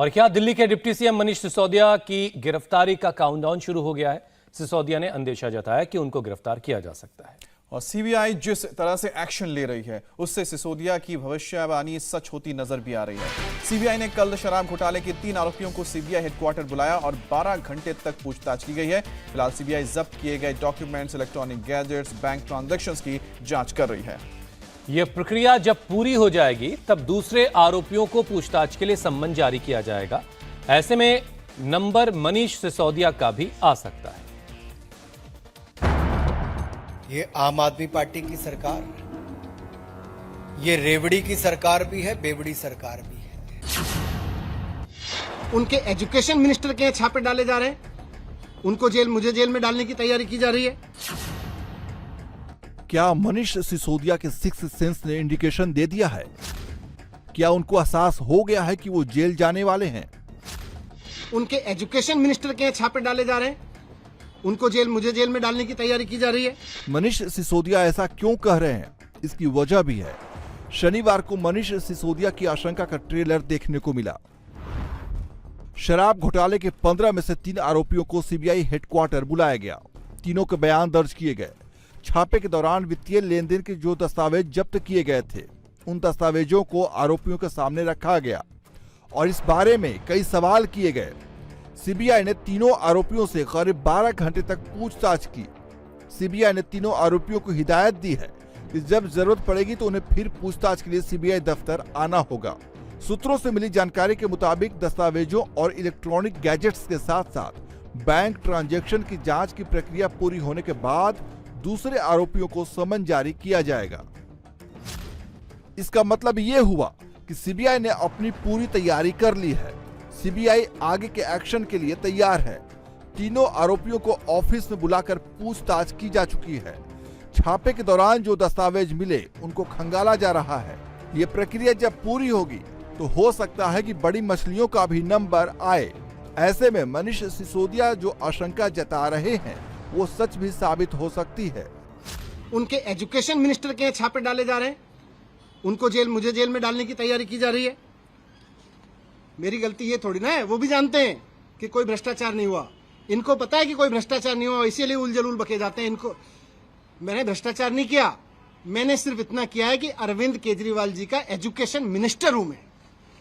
और क्या दिल्ली के डिप्टी सीएम मनीष सिसोदिया की गिरफ्तारी का काउंटडाउन शुरू हो गया है। सिसोदिया ने अंदेशा जताया कि उनको गिरफ्तार किया जा सकता है। और सीबीआई जिस तरह से एक्शन ले रही है उससे सिसोदिया की भविष्यवाणी सच होती नजर भी आ रही है। सीबीआई ने कल शराब घोटाले के 3 आरोपियों को सीबीआई हेडक्वार्टर बुलाया और 12 घंटे तक पूछताछ की गई है। फिलहाल सीबीआई जब्त किए गए documents, electronic gadgets, bank transactions की जांच कर रही है। यह प्रक्रिया जब पूरी हो जाएगी तब दूसरे आरोपियों को पूछताछ के लिए सम्मन जारी किया जाएगा। ऐसे में नंबर मनीष सिसोदिया का भी आ सकता है। ये आम आदमी पार्टी की सरकार, ये रेवड़ी की सरकार भी है, बेवड़ी सरकार भी है। उनके एजुकेशन मिनिस्टर के छापे डाले जा रहे हैं, उनको मुझे जेल में डालने की तैयारी की जा रही है। क्या मनीष सिसोदिया के सिक्स सेंस ने इंडिकेशन दे दिया है? क्या उनको एहसास हो गया है कि वो जेल जाने वाले हैं? उनके एजुकेशन मिनिस्टर के छापे डाले जा रहे हैं, उनको मुझे जेल में डालने की तैयारी की जा रही है। मनीष सिसोदिया ऐसा क्यों कह रहे हैं, इसकी वजह भी है। शनिवार को मनीष सिसोदिया की आशंका का ट्रेलर देखने को मिला। शराब घोटाले के 15 में से 3 आरोपियों को सीबीआई हेडक्वार्टर बुलाया गया। तीनों के बयान दर्ज किए गए। छापे के दौरान वित्तीय लेन देन के जो दस्तावेज जब्त किए गए थे, उन दस्तावेजों को आरोपियों के सामने रखा गया और इस बारे में कई सवाल किए गए। सीबीआई ने तीनों आरोपियों से करीब 12 घंटे तक पूछताछ की। सीबीआई ने तीनों आरोपियों को हिदायत दी है कि जब जरूरत पड़ेगी तो उन्हें फिर पूछताछ के लिए सीबीआई दफ्तर आना होगा। सूत्रों से मिली जानकारी के मुताबिक दस्तावेजों और इलेक्ट्रॉनिक गैजेट्स के साथ साथ बैंक ट्रांजैक्शन की जांच की प्रक्रिया पूरी होने के बाद दूसरे आरोपियों को समन जारी किया जाएगा। इसका मतलब ये हुआ कि सीबीआई ने अपनी पूरी तैयारी कर ली है। सीबीआई आगे के एक्शन के लिए तैयार है। तीनों आरोपियों को ऑफिस में बुलाकर पूछताछ की जा चुकी है। छापे के दौरान जो दस्तावेज मिले उनको खंगाला जा रहा है। ये प्रक्रिया जब पूरी होगी तो हो सकता है कि बड़ी मछलियों का भी नंबर आए। ऐसे में मनीष सिसोदिया जो आशंका जता रहे हैं वो सच भी साबित हो सकती है। उनके एजुकेशन मिनिस्टर के छापे डाले जा रहे हैं, उनको मुझे जेल में डालने की तैयारी की जा रही है। मेरी गलती ये थोड़ी ना है, वो भी जानते हैं कि कोई भ्रष्टाचार नहीं हुआ। इनको पता है कि कोई भ्रष्टाचार नहीं हुआ, इसीलिए उलझुल बके जाते हैं। इनको मैंने भ्रष्टाचार नहीं किया, मैंने सिर्फ इतना किया है कि अरविंद केजरीवाल जी का एजुकेशन मिनिस्टर हूं मैं,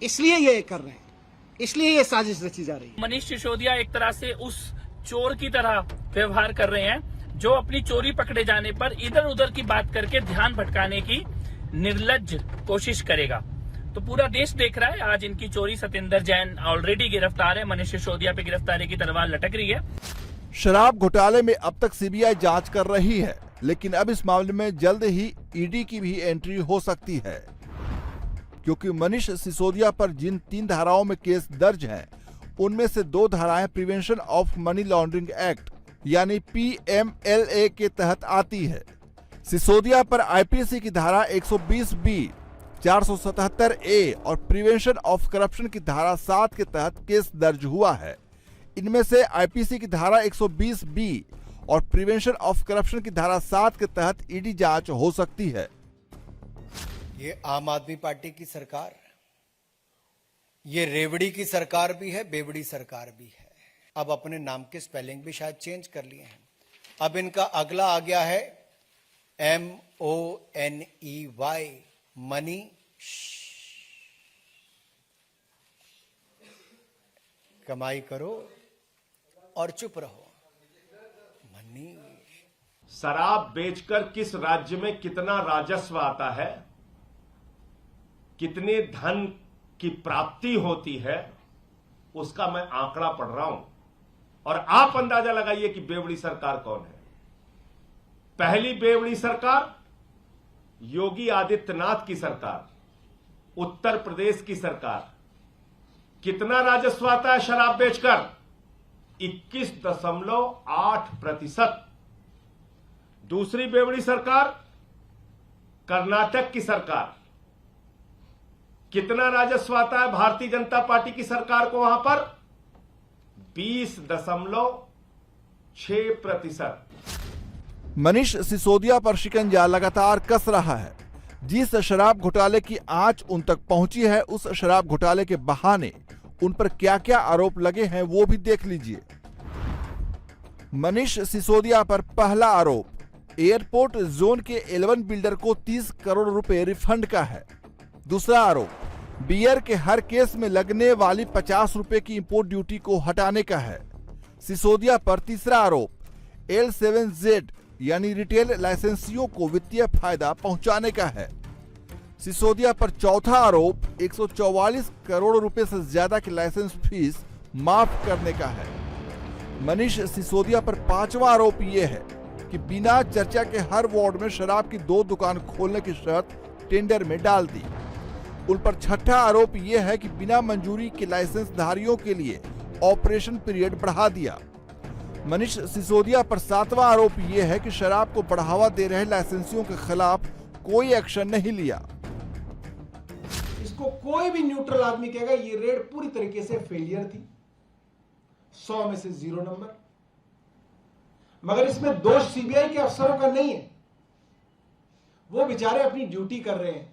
इसलिए ये कर रहे हैं, इसलिए ये साजिश रची जा रही है। मनीष सिसोदिया एक तरह से उस चोर की तरह व्यवहार कर रहे हैं जो अपनी चोरी पकड़े जाने पर इधर उधर की बात करके ध्यान भटकाने की निर्लज्ज कोशिश करेगा। तो पूरा देश देख रहा है आज इनकी चोरी। सत्येंद्र जैन ऑलरेडी गिरफ्तार है, मनीष सिसोदिया पे गिरफ्तारी की तलवार लटक रही है। शराब घोटाले में अब तक सीबीआई जांच कर रही है, लेकिन अब इस मामले में जल्द ही ईडी की भी एंट्री हो सकती है, क्योंकि मनीष सिसोदिया पर जिन 3 धाराओं में केस दर्ज हैं, उनमें से 2 धाराएं prevention of money laundering act यानी PMLA के तहत आती है। सिसोदिया पर आईपीसी की धारा 120B, 477A और प्रिवेंशन ऑफ करप्शन की धारा 7 के तहत केस दर्ज हुआ है। इनमें से आईपीसी की धारा 120B और प्रिवेंशन ऑफ करप्शन की धारा 7 के तहत ईडी जांच हो सकती है। ये आम आदमी पार्टी की सरकार, ये रेवड़ी की सरकार भी है, बेवड़ी सरकार भी है। अब अपने नाम के स्पेलिंग भी शायद चेंज कर लिए हैं। अब इनका अगला आ गया है MONEY, मनी। कमाई करो और चुप रहो, मनी। शराब बेचकर किस राज्य में कितना राजस्व आता है, कितने धन की प्राप्ति होती है, उसका मैं आंकड़ा पढ़ रहा हूं और आप अंदाजा लगाइए कि बेवड़ी सरकार कौन है। पहली बेवड़ी सरकार योगी आदित्यनाथ की सरकार, उत्तर प्रदेश की सरकार। कितना राजस्व आता है शराब बेचकर? 21.8%। दूसरी बेवड़ी सरकार कर्नाटक की सरकार। कितना राजस्व आता है भारतीय जनता पार्टी की सरकार को वहां पर? 20.6%। मनीष सिसोदिया पर शिकंजा लगातार कस रहा है। जिस शराब घोटाले की आंच उन तक पहुंची है, उस शराब घोटाले के बहाने उन पर क्या क्या आरोप लगे हैं वो भी देख लीजिए। मनीष सिसोदिया पर पहला आरोप एयरपोर्ट जोन के 11 बिल्डर को 30 करोड़ रुपए रिफंड का है। दूसरा आरोप बियर के हर केस में लगने वाली 50 रुपए की इंपोर्ट ड्यूटी को हटाने का है। सिसोदिया पर तीसरा आरोप L7Z यानी रिटेल लाइसेंसियों को वित्तीय फायदा पहुंचाने का है। सिसोदिया पर चौथा आरोप 144 करोड़ रुपए से ज्यादा की लाइसेंस फीस माफ करने का है। मनीष सिसोदिया पर पांचवा आरोप यह है कि बिना चर्चा के हर वार्ड में शराब की 2 दुकान खोलने की शर्त टेंडर में डाल दी। उन पर छठा आरोप यह है कि बिना मंजूरी के लाइसेंस धारियों के लिए ऑपरेशन पीरियड बढ़ा दिया। मनीष सिसोदिया पर सातवां आरोप यह है कि शराब को बढ़ावा दे रहे लाइसेंसियों के खिलाफ कोई एक्शन नहीं लिया। इसको कोई भी न्यूट्रल आदमी कहेगा ये रेड पूरी तरीके से फेलियर थी, 100 में से 0 नंबर। मगर इसमें दोष सीबीआई के अफसरों का नहीं है, वो बेचारे अपनी ड्यूटी कर रहे हैं,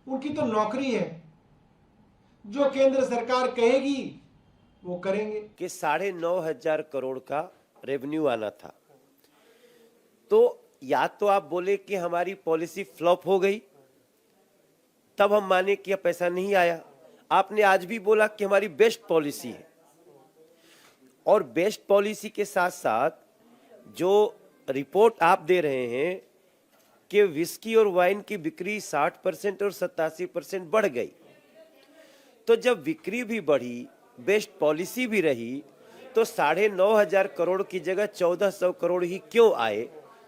उनकी तो नौकरी है, जो केंद्र सरकार कहेगी वो करेंगे। कि 9,500 करोड़ का रेवेन्यू आना था, तो या तो आप बोले कि हमारी पॉलिसी फ्लॉप हो गई, तब हम माने कि पैसा नहीं आया। आपने आज भी बोला कि हमारी बेस्ट पॉलिसी है, और बेस्ट पॉलिसी के साथ साथ जो रिपोर्ट आप दे रहे हैं कि विस्की और वाइन की बिक्री 60% और 87% बढ़ गई, तो जब बिक्री भी बढ़ी, बेस्ट पॉलिसी भी रही, तो 9,500 करोड़ की जगह 1,400 करोड़ ही क्यों आए?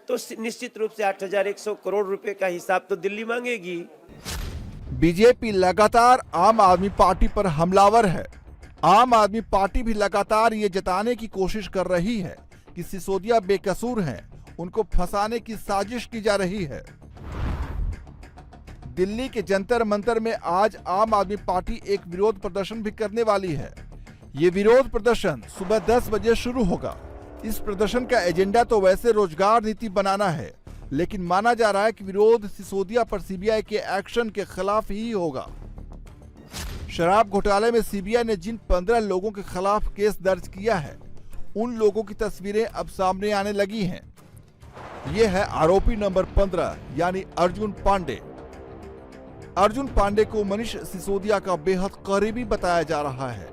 तो निश्चित रूप से 8,100 करोड़ रुपए का हिसाब तो दिल्ली मांगेगी। बीजेपी लगातार आम आदमी पार्टी पर हमलावर है। आम आदमी पार्टी भी लगातार ये जताने की कोशिश कर रही है कि सिसोदिया बेकसूर हैं, उनको फंसाने की साजिश की जा रही है। दिल्ली के जंतर मंतर में आज आम आदमी पार्टी एक विरोध प्रदर्शन भी करने वाली है। ये विरोध प्रदर्शन सुबह 10 बजे शुरू होगा। इस प्रदर्शन का एजेंडा तो वैसे रोजगार नीति बनाना है, लेकिन माना जा रहा है कि विरोध सिसोदिया पर सीबीआई के एक्शन के खिलाफ ही होगा। शराब घोटाले में सीबीआई ने जिन 15 लोगों के खिलाफ केस दर्ज किया है, उन लोगों की तस्वीरें अब सामने आने लगी हैं। ये है आरोपी नंबर 15 यानी अर्जुन पांडे। अर्जुन पांडे को मनीष सिसोदिया का बेहद करीबी बताया जा रहा है।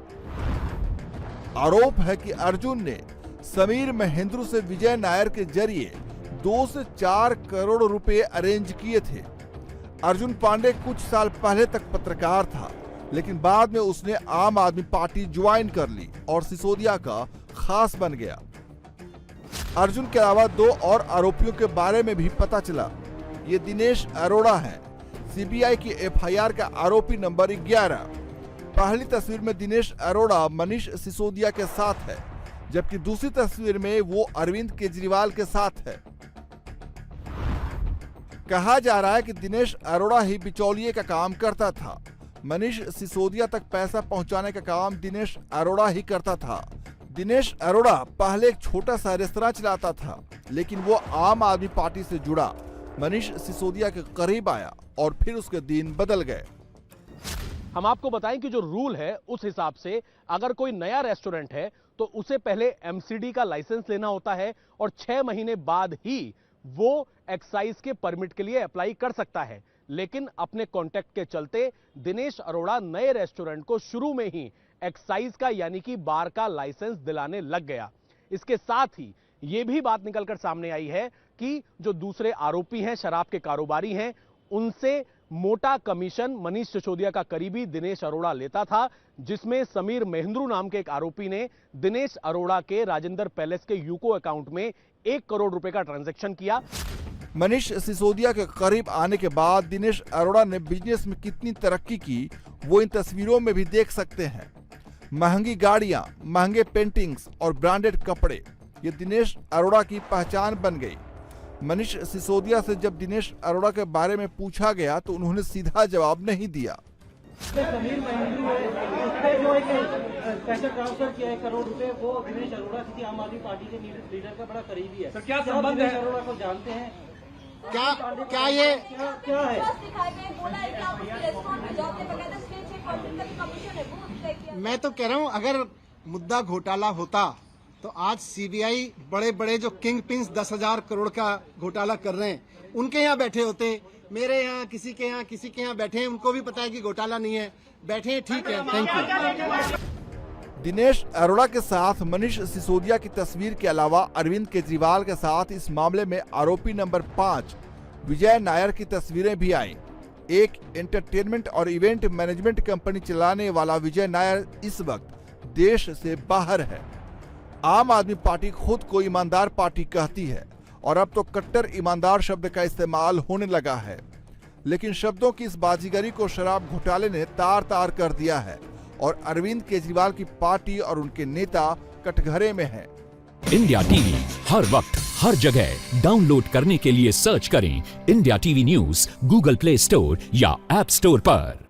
आरोप है कि अर्जुन ने समीर महेंद्रू से विजय नायर के जरिए 2 से 4 करोड़ रुपए अरेंज किए थे। अर्जुन पांडे कुछ साल पहले तक पत्रकार था, लेकिन बाद में उसने आम आदमी पार्टी ज्वाइन कर ली और सिसोदिया का खास बन गया। अर्जुन के अलावा 2 और आरोपियों के बारे में भी पता चला। ये दिनेश अरोड़ा हैं, सीबीआई की एफआईआर का आरोपी नंबर 11। पहली तस्वीर में दिनेश अरोड़ा मनीष सिसोदिया के साथ है, जबकि दूसरी तस्वीर में वो अरविंद केजरीवाल के साथ है। कहा जा रहा है कि दिनेश अरोड़ा ही बिचौलिए का काम करता था। मनीष सिसोदिया तक पैसा पहुंचाने का काम दिनेश अरोड़ा ही करता था। दिनेश अरोड़ा पहले एक छोटा सा रेस्तरां चलाता था, लेकिन वो आम आदमी पार्टी से जुड़ा, मनीष सिसोदिया के करीब आया और फिर उसके दिन बदल गए। हम आपको बताएं कि जो रूल है उस हिसाब से अगर कोई नया रेस्टोरेंट है तो उसे पहले एमसीडी का लाइसेंस लेना होता है और 6 महीने बाद ही वो एक्साइज के परमिट के लिए अप्लाई कर सकता है। लेकिन अपने कॉन्टैक्ट के चलते दिनेश अरोड़ा नए रेस्टोरेंट को शुरू में ही एक्साइज का यानी कि बार का लाइसेंस दिलाने लग गया। इसके साथ ही यह भी बात निकलकर सामने आई है कि जो दूसरे आरोपी हैं, शराब के कारोबारी हैं, उनसे मोटा कमीशन मनीष सिसोदिया का करीबी दिनेश अरोड़ा लेता था, जिसमें समीर महेंद्रू नाम के एक आरोपी ने दिनेश अरोड़ा के राजेंद्र पैलेस के यूको अकाउंट में 1 करोड़ रुपए का ट्रांजैक्शन किया। मनीष सिसोदिया के करीब आने के बाद दिनेश अरोड़ा ने बिजनेस में कितनी तरक्की की, वो इन तस्वीरों में भी देख सकते हैं। महंगी गाड़ियां, महंगे पेंटिंग्स और ब्रांडेड कपड़े, ये दिनेश अरोड़ा की पहचान बन गई। मनीष सिसोदिया से जब दिनेश अरोड़ा के बारे में पूछा गया तो उन्होंने सीधा जवाब नहीं दिया। समीर महेंद्रू है, उसने जो एक पैसा ट्रांसफर किया 1 करोड़ रुपए, वो दिनेश अरोड़ा किसी आम आदमी पार्टी के लीडर का बड़ा करीबी है। सर क्या संबंध है? अरोड़ा को जानते हैं? क्या ये क्या है? मैं तो कह रहा हूँ अगर मुद्दा घोटाला होता तो आज सीबीआई बड़े बड़े जो किंग पिंस 10,000 करोड़ का घोटाला कर रहे हैं उनके यहाँ बैठे होते, मेरे यहाँ किसी के यहाँ बैठे हैं, उनको भी पता है कि घोटाला नहीं है, बैठे हैं, ठीक है, थैंक यू। दिनेश अरोड़ा के साथ मनीष सिसोदिया की तस्वीर के अलावा अरविंद केजरीवाल के साथ इस मामले में आरोपी नंबर 5 विजय नायर की तस्वीरें भी आई। एक एंटरटेनमेंट और इवेंट मैनेजमेंट कंपनी चलाने वाला विजय नायर इस वक्त देश से बाहर है। आम आदमी पार्टी खुद को ईमानदार पार्टी कहती है और अब तो कट्टर ईमानदार शब्द का इस्तेमाल होने लगा है, लेकिन शब्दों की इस बाजीगरी को शराब घोटाले ने तार तार कर दिया है और अरविंद केजरीवाल की पार्टी और उनके नेता कटघरे में हैं। इंडिया टीवी हर वक्त हर जगह डाउनलोड करने के लिए सर्च करें India TV news Google play store या ऐप स्टोर पर।